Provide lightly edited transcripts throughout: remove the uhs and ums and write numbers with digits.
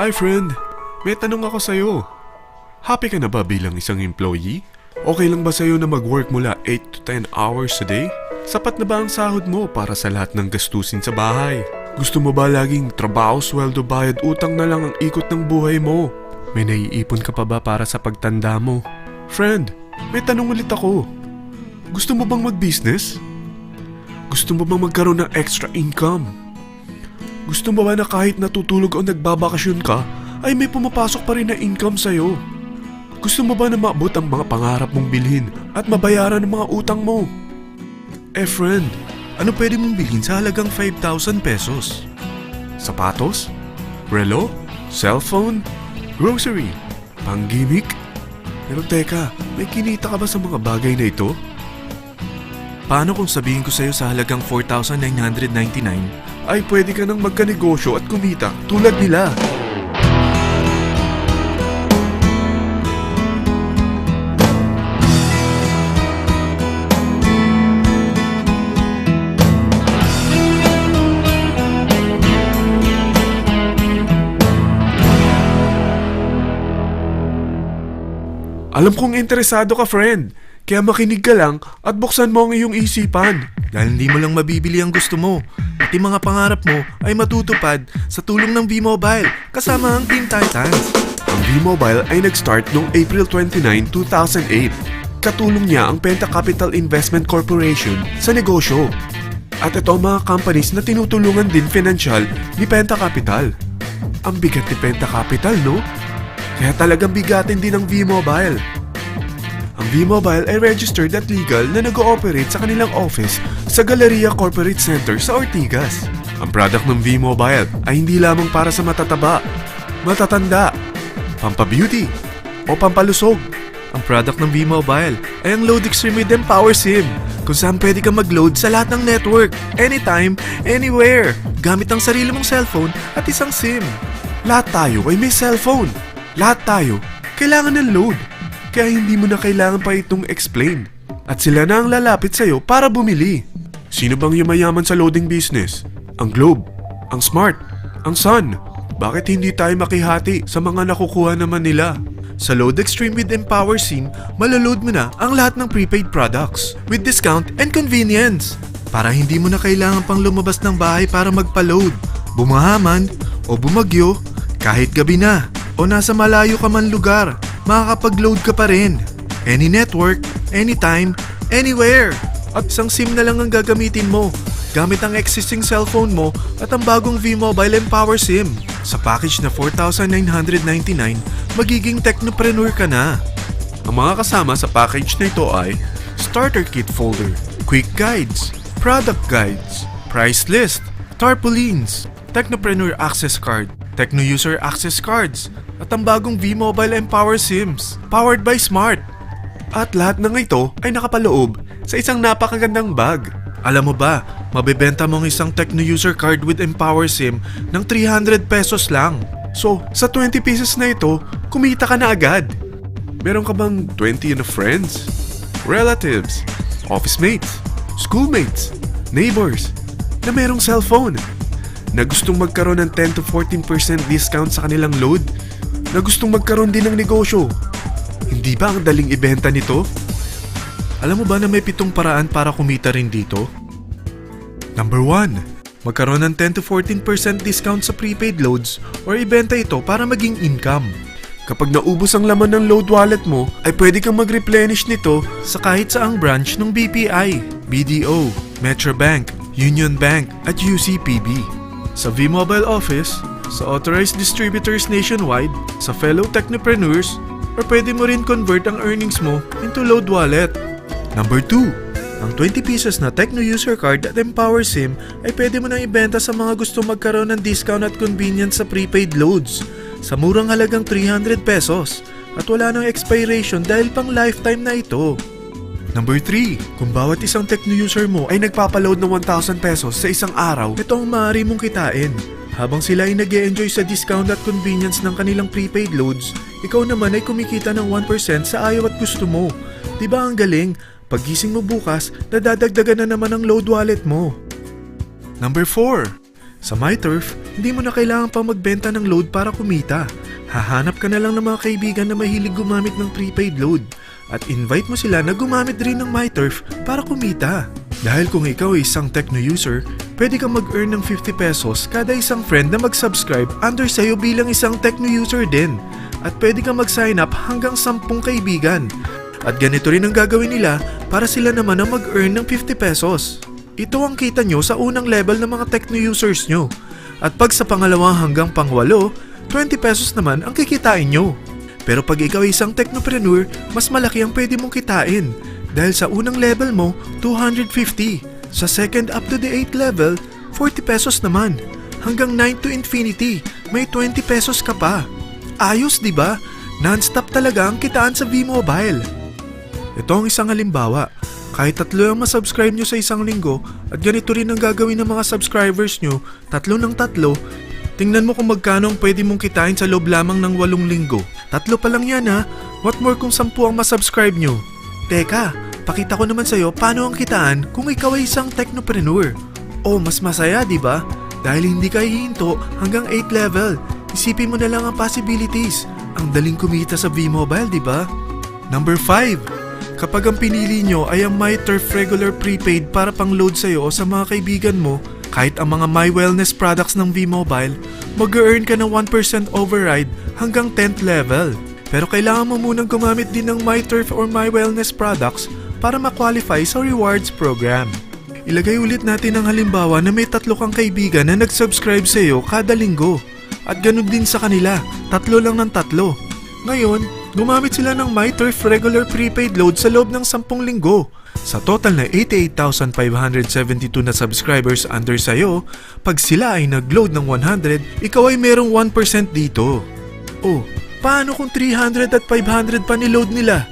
Hi friend, may tanong ako sa'yo. Happy ka na ba bilang isang employee? Okay lang ba sa'yo na mag-work mula 8 to 10 hours a day? Sapat na ba ang sahod mo para sa lahat ng gastusin sa bahay? Gusto mo ba laging trabaho, sweldo, bayad, utang na lang ang ikot ng buhay mo? May naiipon ka pa ba para sa pagtanda mo? Friend, may tanong ulit ako. Gusto mo bang mag-business? Gusto mo bang magkaroon ng extra income? Gusto mo ba na kahit natutulog o nagbabakasyon ka, ay may pumapasok pa rin na income sa'yo? Gusto mo ba na maabot ang mga pangarap mong bilhin at mabayaran ang mga utang mo? Friend, ano pwede mong bilhin sa halagang 5,000 pesos? Sapatos? Relo? Cellphone? Grocery? Pang-gimmick? Pero teka, may kinita ka ba sa mga bagay na ito? Paano kung sabihin ko sa'yo sa halagang 4,999 ay pwede ka nang magkanegosyo at kumita tulad nila? Alam kong interesado ka, friend. Kaya makinig ka lang at buksan mo ang iyong isipan. Dahil hindi mo lang mabibili ang gusto mo. At yung mga pangarap mo ay matutupad sa tulong ng V-Mobile kasama ang Team Titans. Ang V-Mobile ay nag-start noong April 29, 2008. Katulong niya ang Penta Capital Investment Corporation sa negosyo. At ito ang mga companies na tinutulungan din financial ni Penta Capital. Ang bigat ni Penta Capital, no? Kaya talagang bigatin din ang V-Mobile. Ang V-Mobile ay registered at legal na nag-ooperate sa kanilang office sa Galleria Corporate Center sa Ortigas. Ang product ng V-Mobile ay hindi lamang para sa matataba, matatanda, pampabeauty, o pampalusog. Ang product ng V-Mobile ay ang Load Extreme with Empower SIM, kung saan pwede kang mag-load sa lahat ng network, anytime, anywhere, gamit ang sarili mong cellphone at isang SIM. Lahat tayo ay may cellphone. Lahat tayo kailangan ng load. Kaya hindi mo na kailangan pa itong explain. At sila na ang lalapit sa'yo para bumili. Sino bang yumayaman sa loading business? Ang Globe, ang Smart, ang Sun. Bakit hindi tayo makihati sa mga nakukuha naman nila? Sa Load Extreme with Empower SIM, maloload mo na ang lahat ng prepaid products with discount and convenience. Para hindi mo na kailangan pang lumabas ng bahay para magpa-load. Bumahaman o bumagyo, kahit gabi na o nasa malayo ka man lugar, makakapag-load ka pa rin. Any network, anytime, anywhere. At isang SIM na lang ang gagamitin mo gamit ang existing cellphone mo at ang bagong V-Mobile Empower SIM. Sa package na 4,999, magiging technopreneur ka na. Ang mga kasama sa package na ito ay Starter Kit Folder, Quick Guides, Product Guides, Price List, Tarpaulins, Technopreneur Access Card, Techno User Access Cards, at ang bagong V-Mobile Empower SIMs, powered by Smart. At lahat ng ito ay nakapaloob sa isang napakagandang bag. Alam mo ba, mabebenta mo ang isang Techno User Card with Empower SIM ng 300 pesos lang. So, sa 20 pieces na ito, kumita ka na agad. Meron ka bang 20 na friends, relatives, office mates, schoolmates, neighbors, na merong cellphone, na gustong magkaroon ng 10 to 14% discount sa kanilang load, na gustong magkaroon din ng negosyo? Hindi ba ang daling ibenta nito? Alam mo ba na may 7 paraan para kumita rin dito? Number 1. Magkaroon ng 10 to 14% discount sa prepaid loads or ibenta ito para maging income. Kapag naubos ang laman ng load wallet mo, ay pwede kang mag-replenish nito sa kahit saang branch ng BPI, BDO, Metrobank, Union Bank at UCPB. Sa V-Mobile Office, sa authorized distributors nationwide, sa fellow technopreneurs, or pwede mo rin convert ang earnings mo into load wallet. Number 2. Ang 20 pieces na Techno User Card at Empower SIM ay pwede mo nang ibenta sa mga gusto magkaroon ng discount at convenience sa prepaid loads sa murang halagang 300 pesos at wala nang expiration dahil pang lifetime na ito. Number 3. Kung bawat isang Techno user mo ay nagpapaload ng 1,000 pesos sa isang araw, ito ang maaari mong kitain. Habang sila ay nag-e-enjoy sa discount at convenience ng kanilang prepaid loads, ikaw naman ay kumikita ng 1% sa ayaw at gusto mo. Diba ang galing? Paggising mo bukas, nadadagdagan na naman ang load wallet mo. Number 4. Sa MyTurf, hindi mo na kailangan pa magbenta ng load para kumita. Hahanap ka na lang ng mga kaibigan na mahilig gumamit ng prepaid load at invite mo sila na gumamit rin ng MyTurf para kumita. Dahil kung ikaw ay isang Tecno user, pwede kang mag-earn ng 50 pesos kada isang friend na mag-subscribe under sa'yo bilang isang Tecno user din. At pwede kang mag-sign up hanggang 10 kaibigan. At ganito rin ang gagawin nila para sila naman ang mag-earn ng 50 pesos. Ito ang kita nyo sa unang level ng mga Tecno users nyo. At pag sa pangalawa hanggang pangwalo, 20 pesos naman ang kikitain nyo. Pero pag ikaw ay isang technopreneur, mas malaki ang pwede mong kitain. Dahil sa unang level mo, 250. Sa second up to the 8th level, 40 pesos naman. Hanggang 9 to infinity, may 20 pesos ka pa. Ayos, di ba? Non-stop talaga ang kitaan sa V-Mobile. Ito ang isang halimbawa. Kahit 3 ang masubscribe nyo sa isang linggo at ganito rin ang gagawin ng mga subscribers nyo, 3 ng 3, tingnan mo kung magkano ang pwede mong kitain sa loob lamang ng 8 linggo. 3 pa lang yan ha. What more kung 10 ang masubscribe nyo? Teka, pakita ko naman sa'yo paano ang kitaan kung ikaw ay isang technopreneur. Oh, mas masaya, di ba? Dahil hindi ka hihinto hanggang 8 level. Isipin mo na lang ang possibilities. Ang daling kumita sa V-Mobile, di ba? Number 5. Kapag ang pinili nyo ay ang MyTurf regular prepaid para pang load sa'yo o sa mga kaibigan mo, kahit ang mga My Wellness products ng V-Mobile, mag-earn ka ng 1% override hanggang 10th level. Pero kailangan mo munang gumamit din ng MyTurf or My Wellness products para ma-qualify sa rewards program. Ilagay ulit natin ang halimbawa na may 3 kang kaibigan na nag-subscribe sa'yo kada linggo. At ganun din sa kanila, 3 lang ng 3. Ngayon, gumamit sila ng MyTurf regular prepaid load sa loob ng 10 linggo. Sa total na 88,572 na subscribers under sa'yo, pag sila ay nag-load ng 100, ikaw ay merong 1% dito. Oh, paano kung 300 at 500 pa ni-load nila?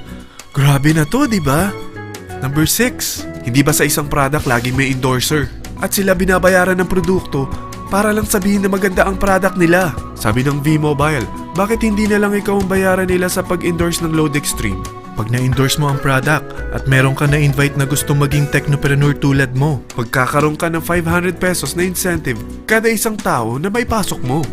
Grabe na to, di ba? Number 6. Hindi ba sa isang product laging may endorser? At sila binabayaran ng produkto para lang sabihin na maganda ang product nila. Sabi ng V-Mobile, bakit hindi na lang ikaw ang bayaran nila sa pag-endorse ng Load Extreme? Pag na-endorse mo ang product at meron ka na-invite na gustong maging technopreneur tulad mo, magkakaroon ka ng 500 pesos na incentive kada isang tao na may pasok mo.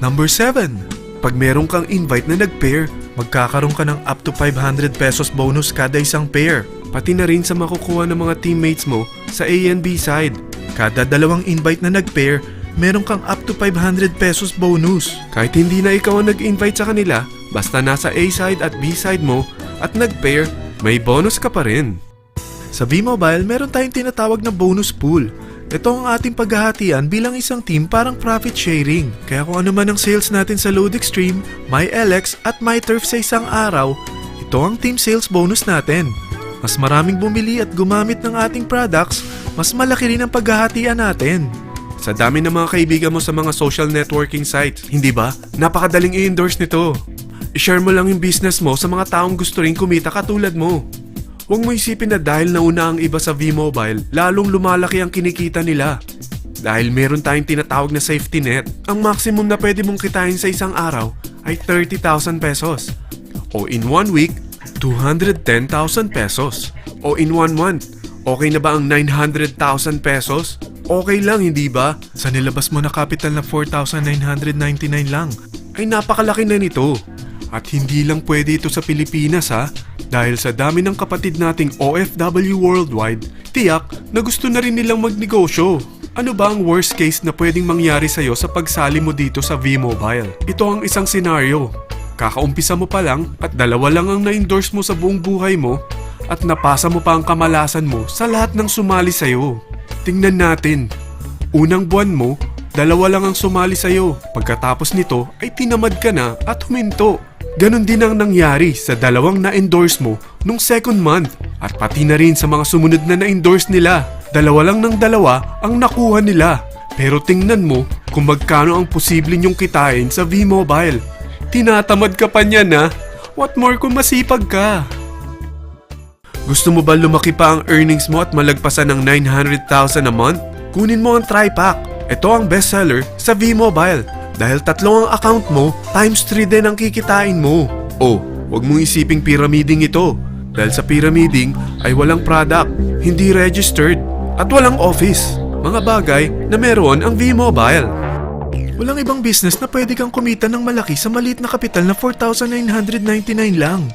Number 7. Pag meron kang invite na nag-pair, magkakaroon ka ng up to 500 pesos bonus kada isang pair. Pati na rin sa makukuha ng mga teammates mo sa A and B side. Kada 2 invite na nag-pair, meron kang up to 500 pesos bonus. Kahit hindi na ikaw ang nag-invite sa kanila, basta nasa A side at B side mo at nag-pair, may bonus ka pa rin. Sa V-Mobile, meron tayong tinatawag na bonus pool. Ito ang ating paghahatian bilang isang team parang profit sharing. Kaya kung ano man ang sales natin sa Load Extreme, MyLX at MyTurf sa isang araw, ito ang team sales bonus natin. Mas maraming bumili at gumamit ng ating products, mas malaki rin ang paghahatian natin. Sa dami ng mga kaibigan mo sa mga social networking sites, hindi ba? Napakadaling i-endorse nito. I-share mo lang yung business mo sa mga taong gusto rin kumita katulad mo. Huwag mo isipin na dahil nauna ang iba sa V-Mobile, lalong lumalaki ang kinikita nila. Dahil meron tayong tinatawag na safety net, ang maximum na pwede mong kitain sa isang araw ay 30,000 pesos. O in 1 week, 210,000 pesos. O in 1 month, okay na ba ang 900,000 pesos? Okay lang, hindi ba? Sa nilabas mo na capital na 4,999 lang, ay napakalaki na nito. At hindi lang pwede ito sa Pilipinas ha, dahil sa dami ng kapatid nating OFW worldwide, tiyak na gusto na rin nilang magnegosyo. Ano ba ang worst case na pwedeng mangyari sa'yo sa pagsali mo dito sa V-Mobile? Ito ang isang senaryo. Kakaumpisa mo pa lang at 2 lang ang na-endorse mo sa buong buhay mo at napasa mo pa ang kamalasan mo sa lahat ng sumali sa'yo. Tingnan natin. Unang buwan mo, 2 lang ang sumali sa'yo. Pagkatapos nito ay tinamad ka na at huminto. Ganon din ang nangyari sa 2 na-endorse mo nung second month at pati na rin sa mga sumunod na na-endorse nila. 2 lang ng 2 ang nakuha nila. Pero tingnan mo kung magkano ang posible nyong kitain sa V-Mobile. Tinatamad ka pa niyan ha? What more kung masipag ka? Gusto mo ba lumaki pa ang earnings mo at malagpasan ng 900,000 a month? Kunin mo ang TriPack. Ito ang bestseller sa V-Mobile. Dahil 3 ang account mo, times 3 din ang kikitain mo. Oh, huwag mong isiping pyramiding ito. Dahil sa pyramiding ay walang product, hindi registered, at walang office. mga bagay na meron ang V-Mobile. Walang ibang business na pwede kang kumita ng malaki sa maliit na kapital na 4,999 lang.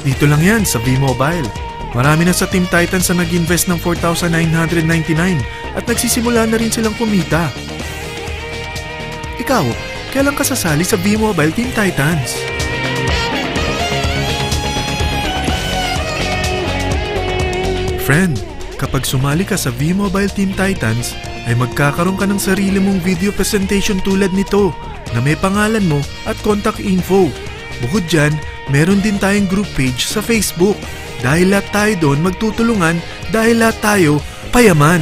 Dito lang yan sa V-Mobile. Marami na sa Team Titans na nag-invest ng 4,999 at nagsisimula na rin silang kumita. Ikaw, kailan ka sasali sa V-Mobile Team Titans? Friend, kapag sumali ka sa V-Mobile Team Titans, ay magkakaroon ka ng sarili mong video presentation tulad nito na may pangalan mo at contact info. Bukod dyan, meron din tayong group page sa Facebook. Dahil lahat tayo doon magtutulungan dahil lahat tayo payaman.